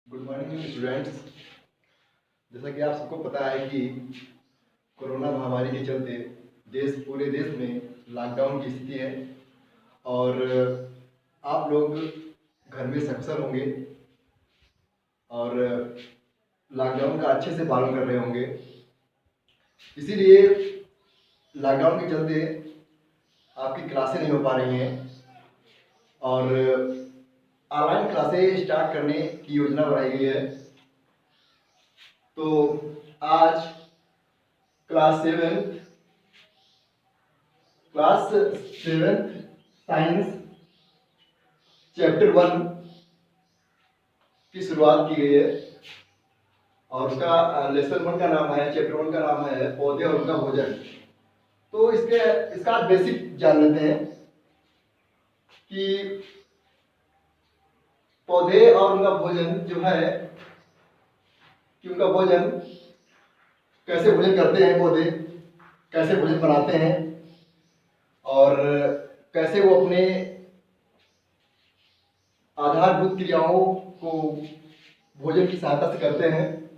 Good morning students. जैसा कि आप सबको पता है कि कोरोना महामारी के चलते पूरे देश में लॉकडाउन की स्थिति है और आप लोग घर में सकुशल होंगे और लॉकडाउन का अच्छे से पालन कर रहे होंगे। इसीलिए लॉकडाउन के चलते आपकी क्लासें नहीं हो पा रही हैं और ऑनलाइन क्लासें स्टार्ट करने की योजना बनाई गई है। तो आज क्लास सेवेंथ साइंस चैप्टर 1 की शुरुआत की गई है और उसका लेसन 1 का नाम है, चैप्टर 1 का नाम है पौधे और उनका भोजन। तो इसका बेसिक जान लेते हैं कि पौधे और उनका भोजन जो है कि उनका भोजन कैसे भोजन करते हैं, पौधे कैसे भोजन बनाते हैं और कैसे वो अपने आधारभूत क्रियाओं को भोजन की सहायता से करते हैं।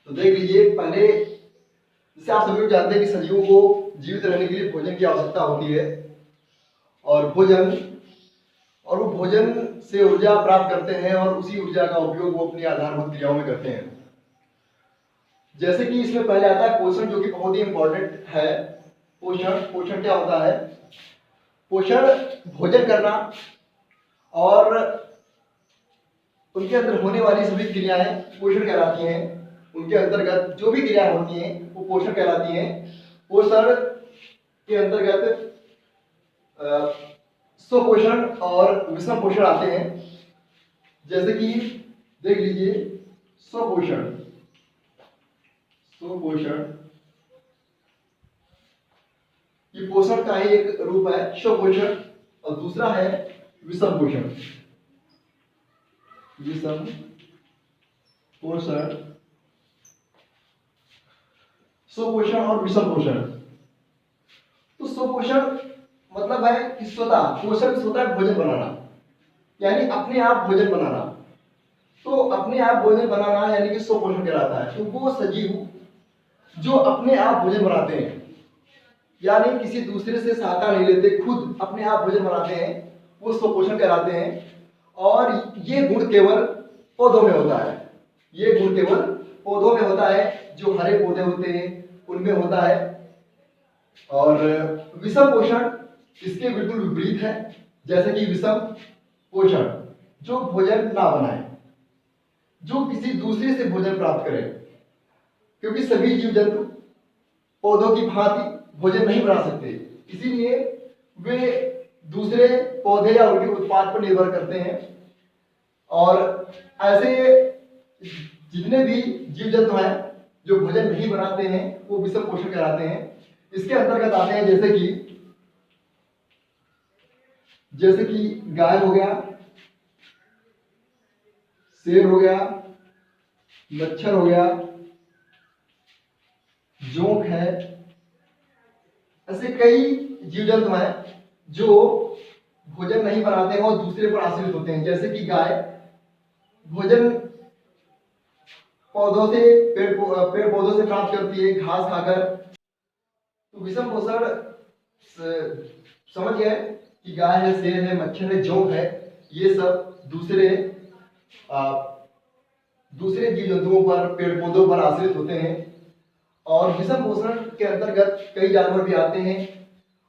तो देख लीजिए, पहले जैसे आप सभी लोग जानते हैं कि सजीवों को जीवित रहने के लिए भोजन की आवश्यकता होती है और वो भोजन से ऊर्जा प्राप्त करते हैं और उसी ऊर्जा का उपयोग वो अपनी आधारभूत क्रियाओं में करते हैं। जैसे कि इसमें पहले आता है पोषण, जो कि बहुत ही इंपॉर्टेंट है। पोषण क्या होता है? पोषण भोजन करना और उनके अंदर होने वाली सभी क्रियाएं पोषण कहलाती हैं। उनके अंतर्गत जो भी क्रियाएं होती हैं वो पोषण कहलाती हैं। पोषण के अंतर्गत स्वपोषण और विषम पोषण आते हैं। जैसे कि देख लीजिए, स्वपोषण ये पोषण का ही एक रूप है, स्वपोषण, और दूसरा है विषम पोषण। स्वपोषण और विषम पोषण। तो स्वपोषण मतलब है कि स्वतः पोषण, स्वतः भोजन बनाना, यानी अपने आप भोजन बनाना। तो अपने आप भोजन बनाना यानी कि स्वपोषण कहलाता है। तो वो सजीव जो अपने आप भोजन बनाते हैं, यानी किसी दूसरे से सहायता नहीं लेते, खुद अपने आप भोजन बनाते हैं, वो स्वपोषण कहलाते हैं। और ये गुण केवल पौधों में होता है। ये गुण केवल पौधों में होता है, जो हरे पौधे होते हैं उनमें होता है। और विषम पोषण इसके बिल्कुल विपरीत है। जैसे कि विषम पोषण जो भोजन ना बनाए, जो किसी दूसरे से भोजन प्राप्त करे, क्योंकि सभी जीव जंतु पौधों की भांति भोजन नहीं बना सकते, इसीलिए वे दूसरे पौधे या उनके उत्पाद पर निर्भर करते हैं। और ऐसे जितने भी जीव जंतु हैं जो भोजन नहीं बनाते हैं वो विषम पोषण कहलाते हैं। इसके अंतर्गत आते हैं जैसे कि गाय हो गया, शेर हो गया, मच्छर हो गया, जोंक है। ऐसे कई जीव जंतु हैं जो भोजन नहीं बनाते हैं और दूसरे पर आश्रित होते हैं। जैसे कि गाय भोजन पेड़ पौधों से प्राप्त करती है, घास खाकर। तो विषम पोषण समझ गए कि गाय है, शेर है, मच्छर है, जोंक है, ये सब दूसरे जीव जंतुओं पर, पेड़ पौधों पर आश्रित होते हैं। और विषम पोषण के अंतर्गत कई जानवर भी आते हैं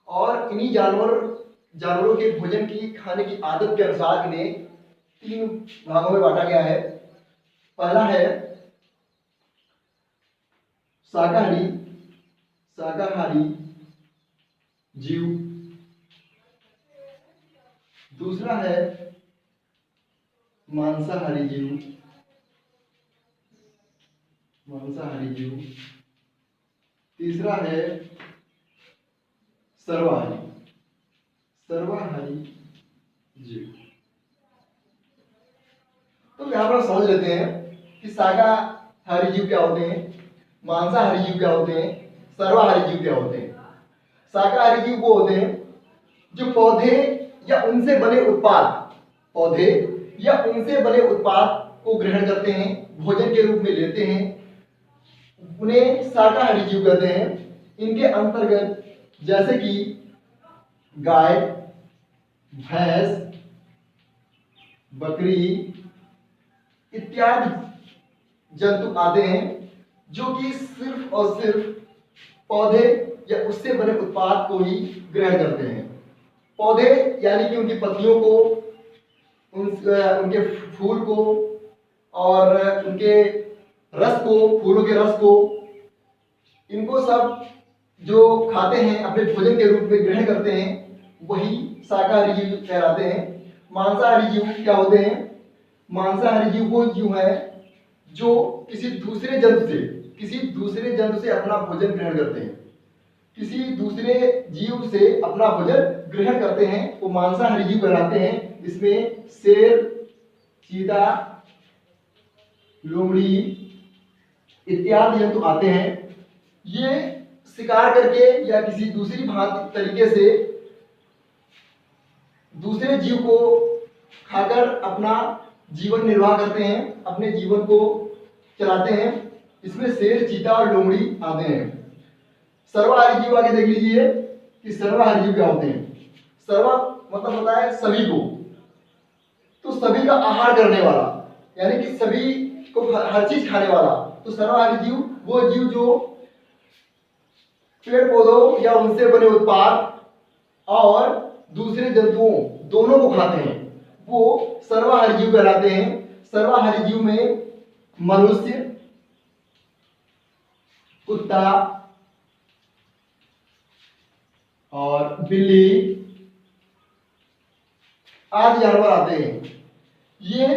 और इन्हीं जानवरों के भोजन की, खाने की आदत के अनुसार इन्हें 3 भागों में बांटा गया है। पहला है शाकाहारी जीव, दूसरा है मांसाहारी जीव, तीसरा है सर्वाहारी जीव। तो यहां पर समझ लेते हैं कि शाकाहारी जीव क्या होते हैं, मांसाहारी जीव क्या होते हैं, सर्वाहारी जीव क्या होते हैं। शाकाहारी जीव वो होते हैं जो पौधे या उनसे बने उत्पाद को ग्रहण करते हैं, भोजन के रूप में लेते हैं, उन्हें शाकाहारी जीव कहते हैं। इनके अंतर्गत जैसे कि गाय, भैंस, बकरी इत्यादि जंतु आते हैं जो कि सिर्फ और सिर्फ पौधे या उससे बने उत्पाद को ही ग्रहण करते हैं। पौधे यानी कि उनकी पत्तियों को, उनके फूल को और उनके रस को, फूलों के रस को, इनको सब जो खाते हैं, अपने भोजन के रूप में ग्रहण करते हैं, वही शाकाहारी जीव कहलाते हैं। मांसाहारी जीव क्या होते हैं? मांसाहारी जीव वो जीव है जो किसी दूसरे जंतु से अपना भोजन ग्रहण करते हैं, किसी दूसरे जीव से अपना भोजन ग्रहण करते हैं, वो मांसाहारी जीव कहलाते हैं। इसमें शेर, चीता, लोमड़ी इत्यादि जंतु आते हैं। ये शिकार करके या किसी दूसरी भांति तरीके से दूसरे जीव को खाकर अपना जीवन निर्वाह करते हैं, अपने जीवन को चलाते हैं। इसमें शेर, चीता और लोमड़ी आते हैं। सर्वाहारी जीव आगे देख लीजिए कि सर्वाहारी जीव क्या होते हैं। सर्वा मतलब होता है सभी को, तो सभी का आहार करने वाला, यानी कि सभी को हर चीज खाने वाला। तो सर्वाहारी जीव वो जीव जो पेड़ पौधों या उनसे बने उत्पाद और दूसरे जंतुओं दोनों को खाते हैं, वो सर्वाहारी जीव कहलाते हैं। सर्वाहारी जीव में मनुष्य, कुत्ता और बिल्ली आदि जानवर आते हैं। ये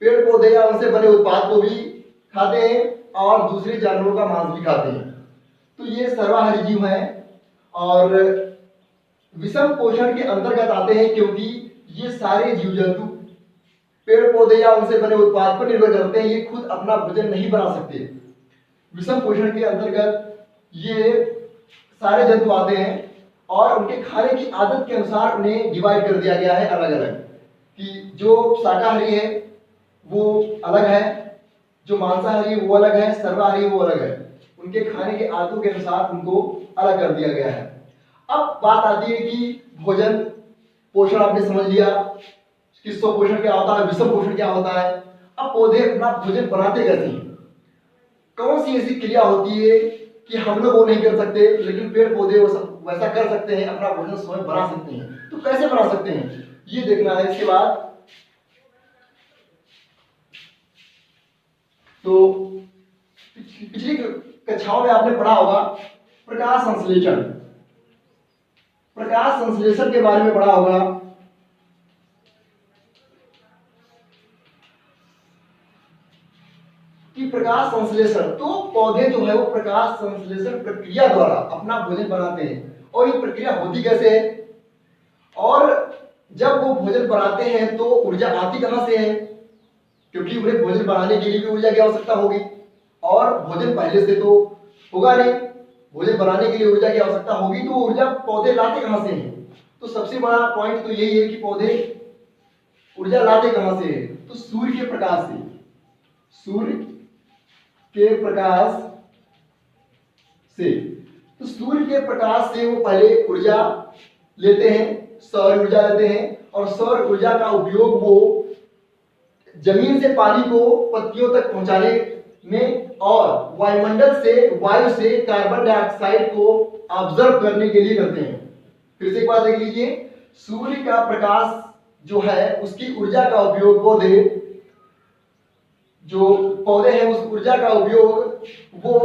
पेड़ पौधे या उनसे बने उत्पाद को भी खाते हैं और दूसरे जानवरों का मांस भी खाते हैं। तो ये सर्वाहारी जीव हैं और विषम पोषण के अंतर्गत आते हैं, क्योंकि ये सारे जीव जंतु पेड़ पौधे या उनसे बने उत्पाद पर निर्भर करते हैं। ये खुद अपना भोजन नहीं बना सकते। विषम पोषण के अंतर्गत ये सारे जंतु आते हैं और उनके खाने की आदत के अनुसार उन्हें डिवाइड कर दिया गया है अलग अलग, कि जो शाकाहारी है वो अलग है, जो मांसाहारी वो अलग है, सर्वाहारी वो अलग है। उनके खाने के आदतों के अनुसार उनको अलग कर दिया गया है। अब बात आती है कि भोजन पोषण आपने समझ लिया कि स्व पोषण क्या होता है, विषम पोषण क्या होता है। अब पौधे अपना भोजन बनाते कैसे हैं? कौन सी ऐसी क्रिया होती है कि हम लोग वो नहीं कर सकते लेकिन पेड़ पौधे वो सब वैसा कर सकते हैं, अपना भोजन स्वयं बना सकते हैं? तो कैसे बना सकते हैं ये देखना है। इसके बाद तो पिछली कक्षाओं में आपने पढ़ा होगा प्रकाश संश्लेषण। प्रकाश संश्लेषण के बारे में पढ़ा होगा कि प्रकाश संश्लेषण, तो पौधे जो है वो प्रकाश संश्लेषण प्रक्रिया द्वारा अपना भोजन बनाते हैं। और ये प्रक्रिया होती कैसे है और जब वो भोजन बनाते हैं तो ऊर्जा आती कहां से है? क्योंकि उन्हें भोजन बनाने के लिए भी ऊर्जा की आवश्यकता होगी और भोजन पहले से तो होगा नहीं। भोजन बनाने के लिए ऊर्जा की आवश्यकता होगी तो ऊर्जा पौधे लाते कहां से हैं? तो सबसे बड़ा पॉइंट तो यही है कि पौधे ऊर्जा लाते कहां से है? तो सूर्य के प्रकाश से। सूर्य के प्रकाश से। तो सूर्य के प्रकाश से वो पहले ऊर्जा लेते हैं, सौर ऊर्जा लेते हैं, और सौर ऊर्जा का उपयोग वो जमीन से पानी को पत्तियों तक पहुंचाने में और वायुमंडल से वायु से कार्बन डाइऑक्साइड को ऑब्जर्व करने के लिए करते हैं। फिर से एक बात देख लीजिए, सूर्य का प्रकाश जो है उसकी ऊर्जा का उपयोग पौधे हैं उस ऊर्जा का उपयोग वो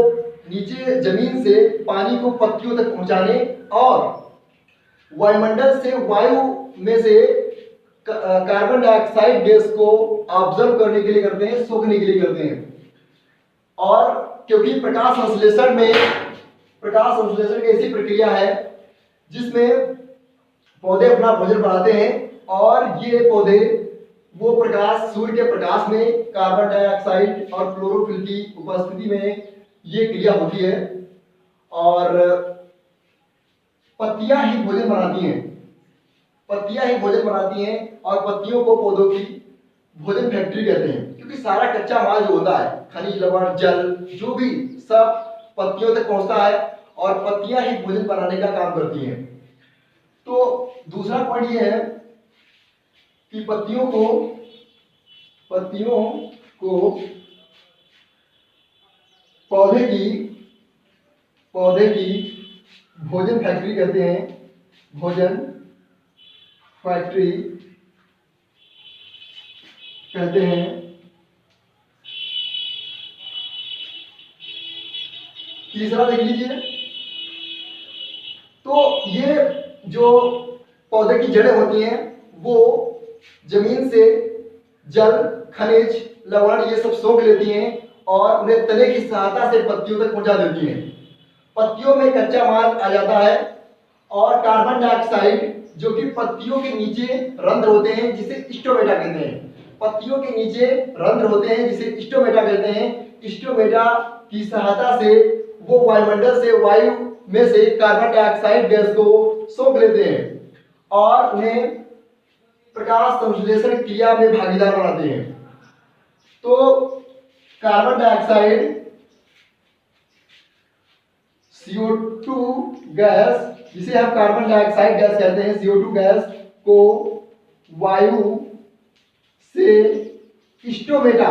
नीचे जमीन से पानी को पत्तियों तक पहुंचाने और वायुमंडल से वायु में से कार्बन डाइऑक्साइड गैस को ऑब्जर्व करने के लिए करते हैं, सोखने के लिए करते हैं। और क्योंकि प्रकाश संश्लेषण एक ऐसी प्रक्रिया है जिसमें पौधे अपना भोजन बनाते हैं और ये पौधे वो प्रकाश, सूर्य के प्रकाश में कार्बन डाइऑक्साइड और क्लोरोफिल की उपस्थिति में ये क्रिया होती है और पत्तियां ही भोजन बनाती हैं। और पत्तियों को पौधों की भोजन फैक्ट्री कहते हैं, क्योंकि सारा कच्चा माल जो होता है, खनिज लवण, जल, जो भी सब पत्तियों तक पहुंचता है और पत्तियां ही भोजन बनाने का काम करती हैं। तो दूसरा पॉइंट ये है कि पत्तियों को पौधे की भोजन फैक्ट्री कहते हैं, भोजन फैक्ट्री कहते हैं। तीसरा देख लीजिए, तो ये जो पौधे की जड़ें होती हैं वो जमीन से जल, खनिज, लवण ये सब सोख लेती हैं और उन्हें तने की सहायता से पत्तियों तक पहुंचा देती हैं। पत्तियों में कच्चा माल आ जाता है और कार्बन डाइऑक्साइड जो कि पत्तियों के नीचे रंध्र होते हैं जिसे स्टोमेटा कहते हैं, पत्तियों के नीचे रंध्र होते हैं जिसे स्टोमेटा कहते हैं। स्टोमेटा की सहायता से वो वायुमंडल से, वायु में से कार्बन डाइऑक्साइड गैस को सोख लेते हैं और उन्हें प्रकाश संश्लेषण क्रिया में भागीदार बनाते हैं। तो कार्बन डाइऑक्साइड CO2 गैस, जिसे हम कार्बन डाइऑक्साइड गैस कहते हैं, CO2 गैस को वायु से स्टोमेटा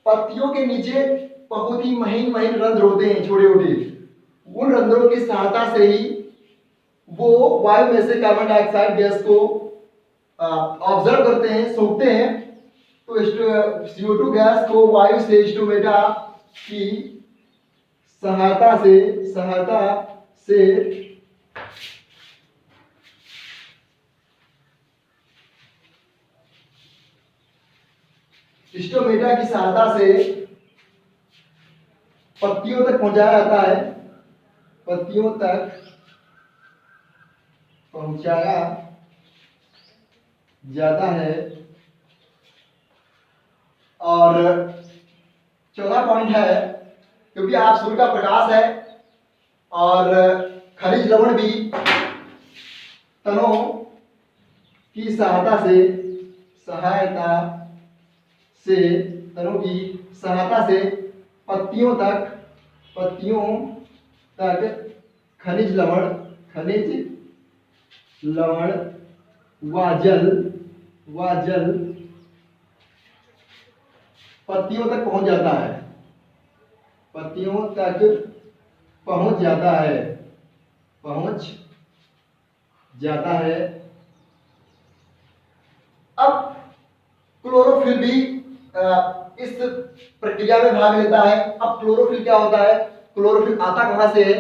पत्तियों के नीचे बहुत ही महीन रंध्र होते हैं, छोटे छोटे, उन रंध्रों की सहायता से ही वो वायु में से कार्बन डाइऑक्साइड गैस को ऑब्जर्व करते हैं, सोखते हैं। तो CO2 गैस को वायु से स्टोमेटा की सहायता से स्टोमेटा की सहायता से पत्तियों तक पहुंचाया जाता है, पत्तियों तक पहुंचाया जाता है। और चौथा पॉइंट है, क्योंकि आप सूर्य का प्रकाश है और खनिज लवण भी तनों की सहायता से पत्तियों तक खनिज लवण व जल पत्तियों तक पहुंच जाता है। अब क्लोरोफिल भी इस प्रक्रिया में भाग लेता है। अब क्लोरोफिल क्या होता है, क्लोरोफिल आता कहां से है,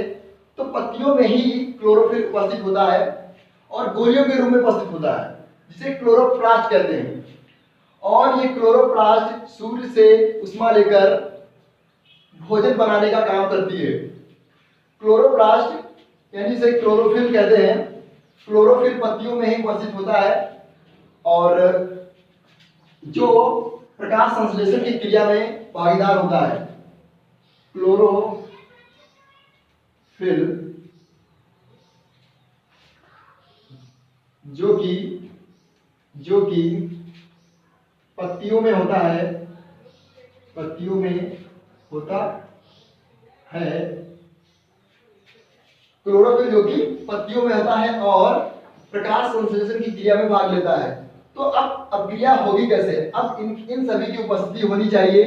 तो पत्तियों में ही क्लोरोफिल उपस्थित होता है और गोलियों के रूप में उपस्थित होता है, जिसे क्लोरोप्लास्ट कहते हैं। और ये क्लोरोप्लास्ट सूर्य से उष्मा लेकर भोजन बनाने का काम करती है। क्लोरोप्लास्ट यानी इसे क्लोरोफिल कहते हैं। क्लोरोफिल पत्तियों में ही उपस्थित होता है और जो प्रकाश संश्लेषण की क्रिया में भागीदार होता है। क्लोरोफिल जो कि पत्तियों में होता है, क्लोरोफिल जो कि पत्तियों में होता है और प्रकाश संश्लेषण की क्रिया में भाग लेता है। तो अब क्रिया होगी कैसे, अब इन सभी की उपस्थिति होनी चाहिए।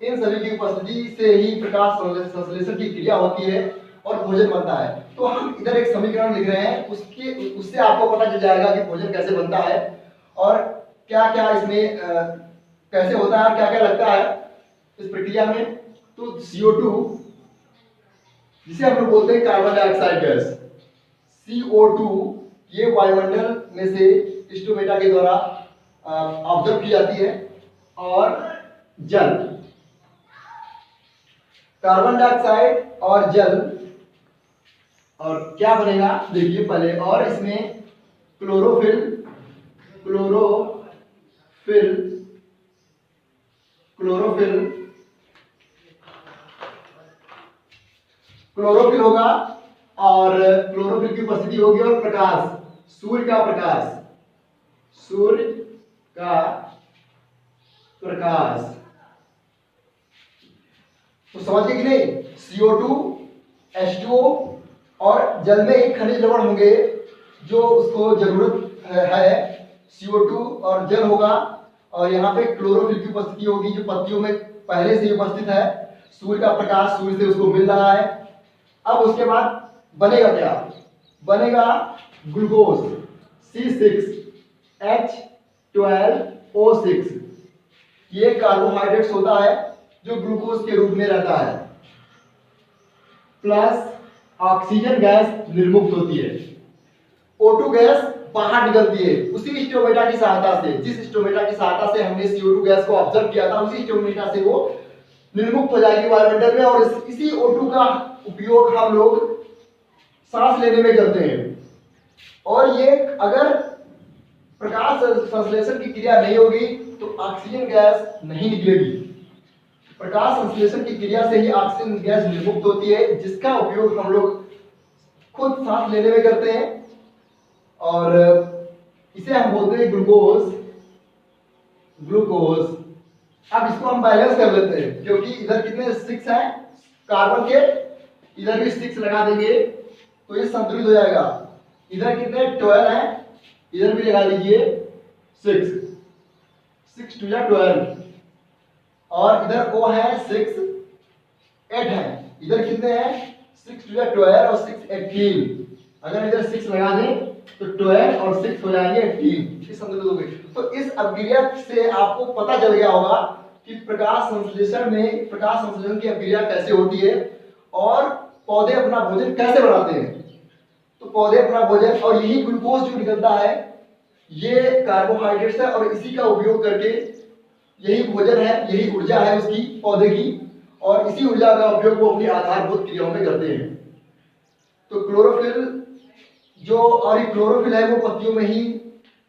इन सभी की उपस्थिति से ही प्रकाश संश्लेषण की क्रिया होती है और भोजन बनता है। तो हम इधर एक समीकरण लिख रहे हैं, उससे आपको पता चल जाएगा कि भोजन कैसे बनता है और क्या क्या इसमें कैसे होता है, क्या क्या लगता है इस प्रक्रिया में। तो CO2 जिसे हम लोग बोलते हैं कार्बन डाइऑक्साइड गैस, CO2 ये वायुमंडल में से स्टोमेटा के द्वारा ऑब्जर्व की जाती है। और जल, कार्बन डाइऑक्साइड और जल, और क्या बनेगा देखिए पहले, और इसमें क्लोरोफिल होगा और क्लोरोफिल की उपस्थिति होगी और प्रकाश सूर्य का प्रकाश, सूर्य का प्रकाश। तो समझिए कि नहीं, CO2, H2O और जल में एक खनिज लवण होंगे जो उसको जरूरत है। CO2 और जल होगा और यहाँ पे क्लोरोफिल की उपस्थिति होगी जो पत्तियों में पहले से उपस्थित है। सूर्य का प्रकाश सूर्य से उसको मिल रहा है। अब उसके बाद बनेगा क्या? बनेगा ग्लूकोज C6H12O6। ये कार्बोहाइड्रेट्स होता है जो ग्लूकोज के रूप में रहता है, प्लस ऑक्सीजन गैस निर्मुक्त होती है। O2 गैस बाहर निकलती है उसी स्टोमेटा की सहायता से, जिस स्टोमेटा की सहायता से हमने CO2 गैस को ऑब्जर्व किया था, उसी स्टोमेटा से वो निर्मुक्त हो जाएगी वायुमंडल में और इसी O2 का उपयोग हम लोग सांस लेने में करते हैं। और ये अगर प्रकाश संश्लेषण की क्रिया नहीं होगी तो ऑक्सीजन गैस नहीं निकलेगी। प्रकाश संश्लेषण की क्रिया से ही ऑक्सीजन गैस निर्मुक्त होती है, जिसका उपयोग हम लोग खुद सांस लेने में करते हैं और इसे हम बोलते हैं ग्लूकोज। ग्लूकोज। अब इसको हम बैलेंस कर लेते हैं क्योंकि इधर कितने 6 हैं कार्बन के, इधर भी 6 लगा देंगे तो ये संतुलित हो जाएगा। इधर कितने 12 हैं, इधर भी लगा लीजिए 6, 6 2 12 और इधर O है 6, 8 है। इधर कितने हैं 6 2 12 और 6 18। अगर इधर 6 लगा दें तो 12 और 6 हो जाएंगे 18। इस संतुलित हो गई। तो इस अभिक्रिया से आपको पता चल गया होगा कि प्रकाश संश्लेषण की अभिक्रिया कैसे होती है और पौधे अपना भोजन कैसे बनाते हैं। तो पौधे अपना भोजन, और यही ग्लूकोज जो निकलता है ये कार्बोहाइड्रेट्स है और इसी का उपयोग करके यही भोजन है, यही ऊर्जा है उसकी पौधे की, और इसी ऊर्जा का उपयोग वो अपनी आधारभूत क्रियाओं में करते हैं। तो क्लोरोफिल जो, और ये क्लोरोफिल है वो पत्तियों में ही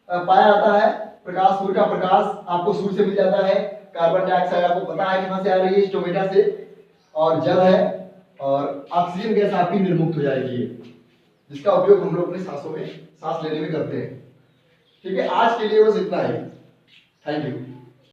पाया जाता है। प्रकाश, सूर्य का प्रकाश आपको सूर्य से मिल जाता है। कार्बन डाइऑक्साइड आपको पता है कहां से आ रही है, स्टोमेटा से, और जल है और ऑक्सीजन गैस आपकी निर्मुक्त हो जाएगी, जिसका उपयोग हम लोग अपने सांसों में सांस लेने में करते हैं। ठीक है, आज के लिए बस इतना ही। Thank you.